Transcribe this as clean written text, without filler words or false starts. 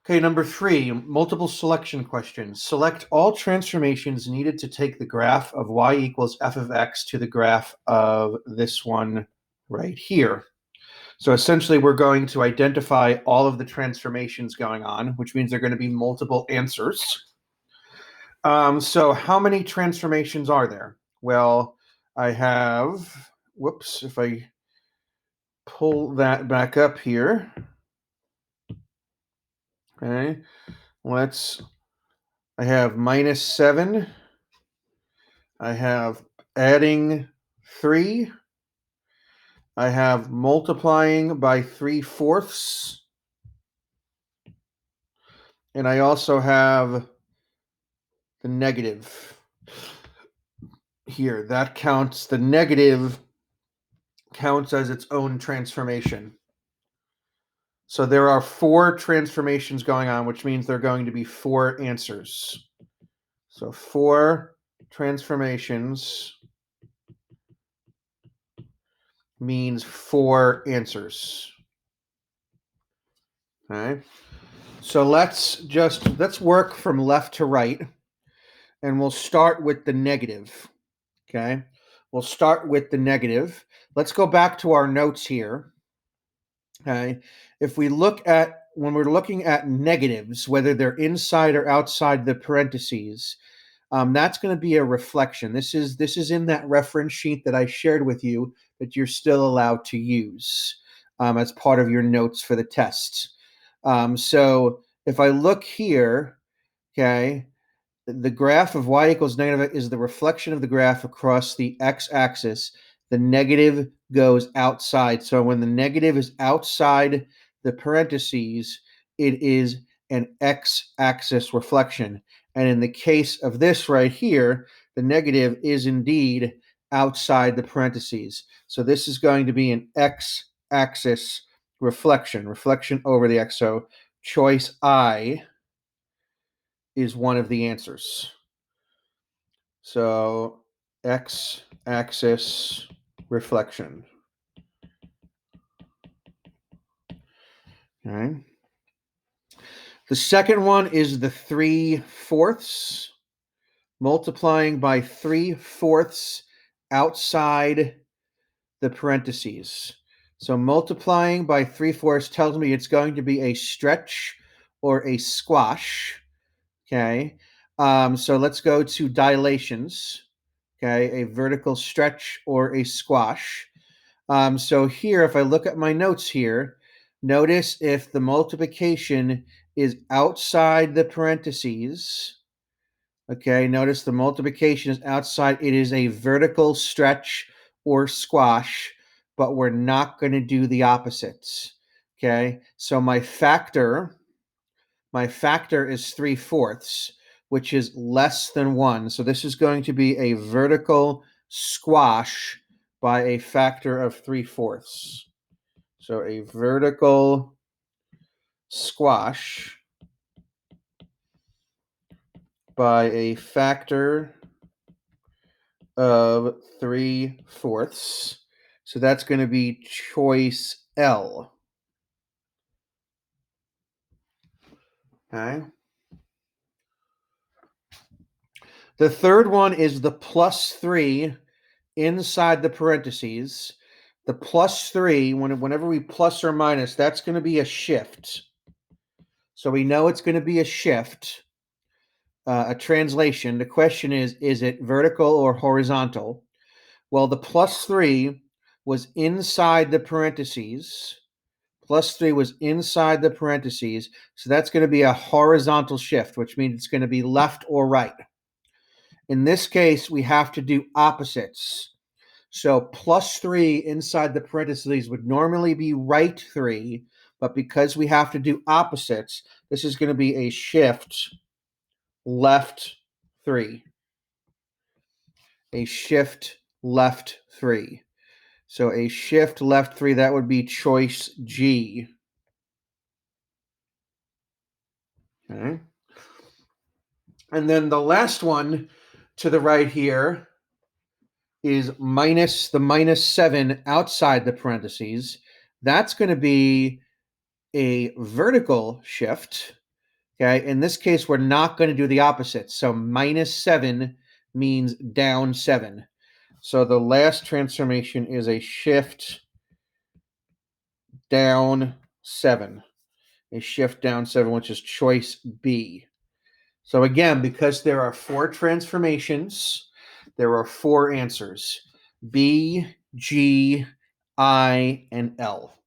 Okay, number 3, multiple selection questions. Select all transformations needed to take the graph of y equals f of x to the graph of this one right here. So essentially, we're going to identify all of the transformations going on, which means there are going to be multiple answers. So how many transformations are there? Well, I have, whoops, if I pull that back up here, okay, I have -7, I have adding 3, I have multiplying by 3/4, and I also have the negative here. That counts, the negative counts as its own transformation. So there are 4 transformations going on, which means there are going to be 4 answers. So 4 transformations means 4 answers. Okay. So let's work from left to right, and we'll start with the negative. Okay. We'll start with the negative. Let's go back to our notes here. Okay. If we look at, when we're looking at negatives, whether they're inside or outside the parentheses, that's going to be a reflection. This is in that reference sheet that I shared with you that you're still allowed to use as part of your notes for the test. So if I look here, okay, the graph of y equals negative is the reflection of the graph across the x-axis. The negative goes outside. So when the negative is outside the parentheses, it is an x-axis reflection. And in the case of this right here, the negative is indeed outside the parentheses. So this is going to be an x-axis reflection over the x. So choice I is one of the answers. So x-axis reflection. Okay. The second one is the 3/4, multiplying by 3/4 outside the parentheses. So multiplying by 3/4 tells me it's going to be a stretch or a squash. Okay. So let's go to dilations. Okay, a vertical stretch or a squash. So here, if I look at my notes here, notice if the multiplication is outside the parentheses. Okay, notice the multiplication is outside. It is a vertical stretch or squash, but we're not going to do the opposites. Okay, so my factor is 3/4, which is less than 1. So this is going to be a vertical squash by a factor of 3/4. So a vertical squash by a factor of 3/4. So that's going to be choice L. Okay. The third one is the +3 inside the parentheses. The +3, whenever we plus or minus, that's going to be a shift. So we know it's going to be a shift, a translation. The question is it vertical or horizontal? Well, the +3 was inside the parentheses. +3 was inside the parentheses. So that's going to be a horizontal shift, which means it's going to be left or right. In this case, we have to do opposites. So +3 inside the parentheses would normally be right 3, but because we have to do opposites, this is going to be a shift left 3. A shift left 3. So a shift left 3, that would be choice G. Okay. And then the last one to the right here is the -7 outside the parentheses. That's going to be a vertical shift. Okay, in this case, we're not going to do the opposite. So -7 means down 7. So the last transformation is a shift down 7. A shift down 7, which is choice B. So again, because there are 4 transformations, there are 4 answers: B, G, I, and L.